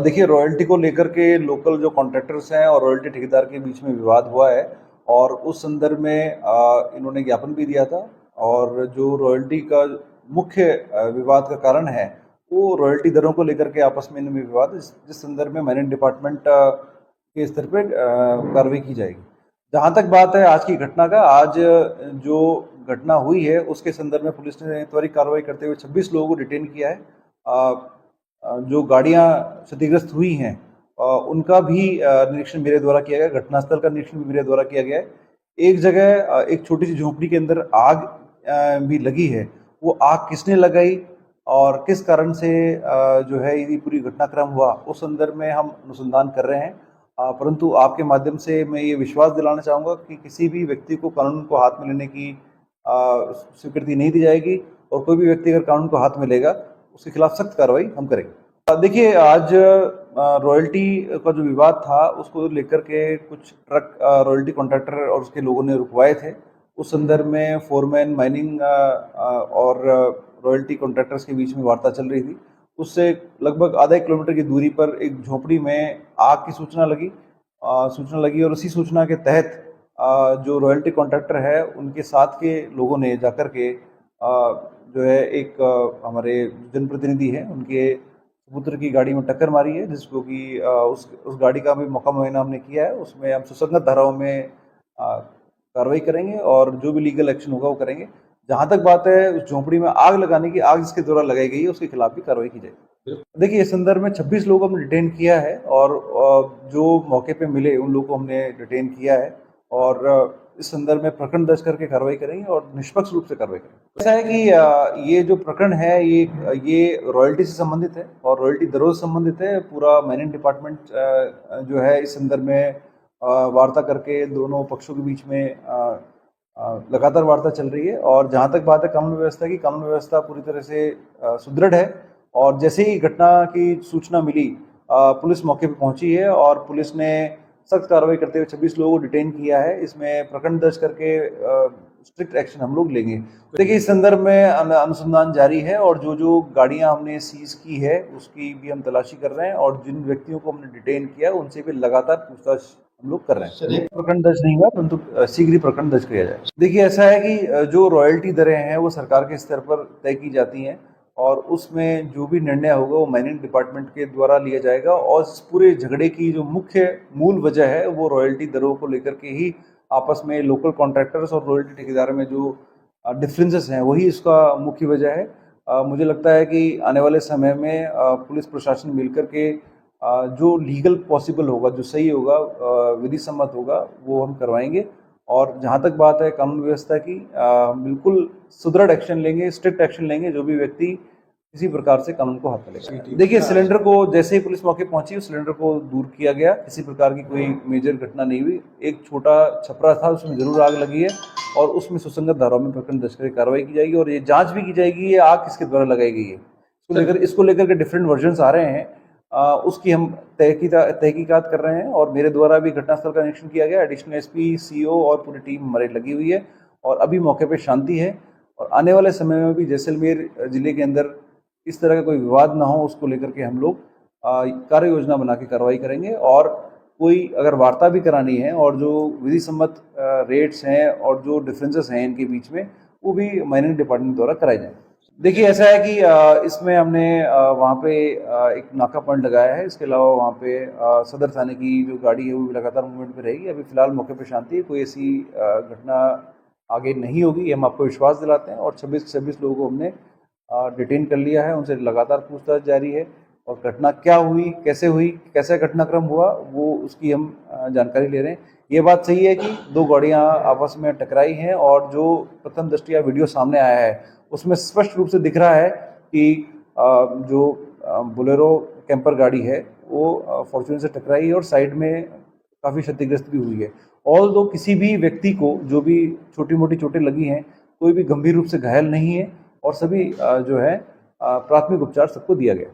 देखिए, रॉयल्टी को लेकर के लोकल जो कॉन्ट्रैक्टर्स हैं और रॉयल्टी ठेकेदार के बीच में विवाद हुआ है और उस संदर्भ में इन्होंने ज्ञापन भी दिया था। और जो रॉयल्टी का मुख्य विवाद का कारण है वो रॉयल्टी दरों को लेकर के आपस में इनमें विवाद, जिस संदर्भ में माइनिंग डिपार्टमेंट के स्तर पे कार्रवाई की जाएगी। जहाँ तक बात है आज की घटना का, आज जो घटना हुई है उसके संदर्भ में पुलिस ने त्वरित कार्रवाई करते हुए 26 लोगों को डिटेन किया है। जो गाड़ियां क्षतिग्रस्त हुई हैं उनका भी निरीक्षण मेरे द्वारा किया गया, घटनास्थल का निरीक्षण भी मेरे द्वारा किया गया है। एक जगह एक छोटी सी झोपड़ी के अंदर आग भी लगी है। वो आग किसने लगाई और किस कारण से जो है ये पूरी घटनाक्रम हुआ, उस संदर्भ में हम अनुसंधान कर रहे हैं। परंतु आपके माध्यम से मैं ये विश्वास दिलाना चाहूँगा कि किसी भी व्यक्ति को कानून को हाथ में लेने की स्वीकृति नहीं दी जाएगी और कोई भी व्यक्ति अगर कानून को हाथ में लेगा उसके खिलाफ सख्त कार्रवाई हम करेंगे। देखिए, आज रॉयल्टी का जो विवाद था उसको लेकर के कुछ ट्रक रॉयल्टी कॉन्ट्रैक्टर और उसके लोगों ने रुकवाए थे। उस संदर्भ में फोरमैन माइनिंग और रॉयल्टी कॉन्ट्रैक्टर्स के बीच में वार्ता चल रही थी। उससे लगभग आधा किलोमीटर की दूरी पर एक झोपड़ी में आग की सूचना लगी और उसी सूचना के तहत जो रॉयल्टी कॉन्ट्रैक्टर है उनके साथ के लोगों ने जाकर के जो है एक हमारे जनप्रतिनिधि हैं उनके पुत्र की गाड़ी में टक्कर मारी है, जिसको कि उस गाड़ी का भी मौका मुआयना हमने किया है। उसमें हम सुसंगत धाराओं में कार्रवाई करेंगे और जो भी लीगल एक्शन होगा वो करेंगे। जहाँ तक बात है उस झोंपड़ी में आग लगाने की, आग जिसके द्वारा लगाई गई है उसके खिलाफ भी कार्रवाई की जाएगी। देखिए, इस संदर्भ में 26 लोगों को हमने डिटेन किया है और जो मौके पे मिले उन लोगों को हमने डिटेन किया है और इस संदर्भ में प्रकरण दर्ज करके कार्रवाई करेंगे और निष्पक्ष रूप से कार्रवाई करेंगे। ऐसा है कि ये जो प्रकरण है ये रॉयल्टी से संबंधित है और रॉयल्टी दरों से संबंधित है। पूरा माइनिंग डिपार्टमेंट जो है इस संदर्भ में वार्ता करके दोनों पक्षों के बीच में लगातार वार्ता चल रही है। और जहाँ तक बात है कानून व्यवस्था की, कानून व्यवस्था पूरी तरह से सुदृढ़ है और जैसे ही घटना की सूचना मिली पुलिस मौके पर पहुंची है और पुलिस ने सख्त कार्रवाई करते हुए 26 लोगों को डिटेन किया है। इसमें प्रकरण दर्ज करके स्ट्रिक्ट एक्शन हम लोग लेंगे। देखिए, इस संदर्भ में अनुसंधान जारी है और जो गाड़ियां हमने सीज की है उसकी भी हम तलाशी कर रहे हैं और जिन व्यक्तियों को हमने डिटेन किया उनसे भी लगातार पूछताछ हम लोग कर रहे हैं। प्रकरण दर्ज नहीं हुआ परंतु शीघ्र ही प्रकरण दर्ज किया जाए। देखिए, ऐसा है कि जो रॉयल्टी दरें हैं वो सरकार के स्तर पर तय की जाती हैं और उसमें जो भी निर्णय होगा वो माइनिंग डिपार्टमेंट के द्वारा लिया जाएगा और इस पूरे झगड़े की जो मुख्य मूल वजह है वो रॉयल्टी दरों को लेकर के ही आपस में लोकल कॉन्ट्रैक्टर्स और रॉयल्टी ठेकेदार में जो डिफरेंसेस हैं वही इसका मुख्य वजह है। मुझे लगता है कि आने वाले समय में पुलिस प्रशासन मिलकर के जो लीगल पॉसिबल होगा, जो सही होगा, विधि सम्मत होगा, वो हम करवाएंगे। और जहाँ तक बात है कानून व्यवस्था की, बिल्कुल सुदृढ़ एक्शन लेंगे, स्ट्रिक्ट एक्शन लेंगे जो भी व्यक्ति किसी प्रकार से कानून को हाथ में लेगा। देखिए, सिलेंडर को जैसे ही पुलिस मौके पहुंची उस सिलेंडर को दूर किया गया, किसी प्रकार की कोई मेजर घटना नहीं हुई। एक छोटा छपरा था उसमें जरूर आग लगी है और उसमें सुसंगत धाराओं में प्रकरण दर्ज करके कार्रवाई की जाएगी और ये जांच भी की जाएगी ये आग किसके द्वारा लगाई गई है। इसको लेकर के डिफरेंट वर्जन्स आ रहे हैं, उसकी हम तहकीकात कर रहे हैं और मेरे द्वारा भी घटनास्थल का निरीक्षण किया गया। एडिशनल एसपी, सीओ और पूरी टीम हमारी लगी हुई है और अभी मौके पे शांति है और आने वाले समय में भी जैसलमेर जिले के अंदर इस तरह का कोई विवाद ना हो उसको लेकर के हम लोग कार्य योजना बना के कार्रवाई करेंगे और कोई अगर वार्ता भी करानी है और जो विधि सम्मत रेट्स हैं और जो डिफरेंसेस हैं इनके बीच में वो भी माइनिंग डिपार्टमेंट द्वारा कराए जाएंगे। देखिए, ऐसा है कि इसमें हमने वहाँ पे एक नाका पॉइंट लगाया है। इसके अलावा वहाँ पे सदर थाने की जो गाड़ी है वो भी लगातार मूवमेंट पे रहेगी। अभी फिलहाल मौके पे शांति है, कोई ऐसी घटना आगे नहीं होगी, ये हम आपको विश्वास दिलाते हैं। और 26 लोगों को हमने डिटेन कर लिया है, उनसे लगातार पूछताछ जारी है और घटना क्या हुई, कैसे घटनाक्रम हुआ वो उसकी हम जानकारी ले रहे हैं। ये बात सही है कि दो गाड़ियाँ आपस में टकराई हैं और जो प्रथम दृष्टया वीडियो सामने आया है उसमें स्पष्ट रूप से दिख रहा है कि जो बोलेरो कैंपर गाड़ी है वो फॉर्च्यूनर से टकराई है और साइड में काफ़ी क्षतिग्रस्त भी हुई है। ऑल दो किसी भी व्यक्ति को जो भी छोटी मोटी चोटें लगी हैं कोई भी गंभीर रूप से घायल नहीं है और सभी जो है प्राथमिक उपचार सबको दिया गया।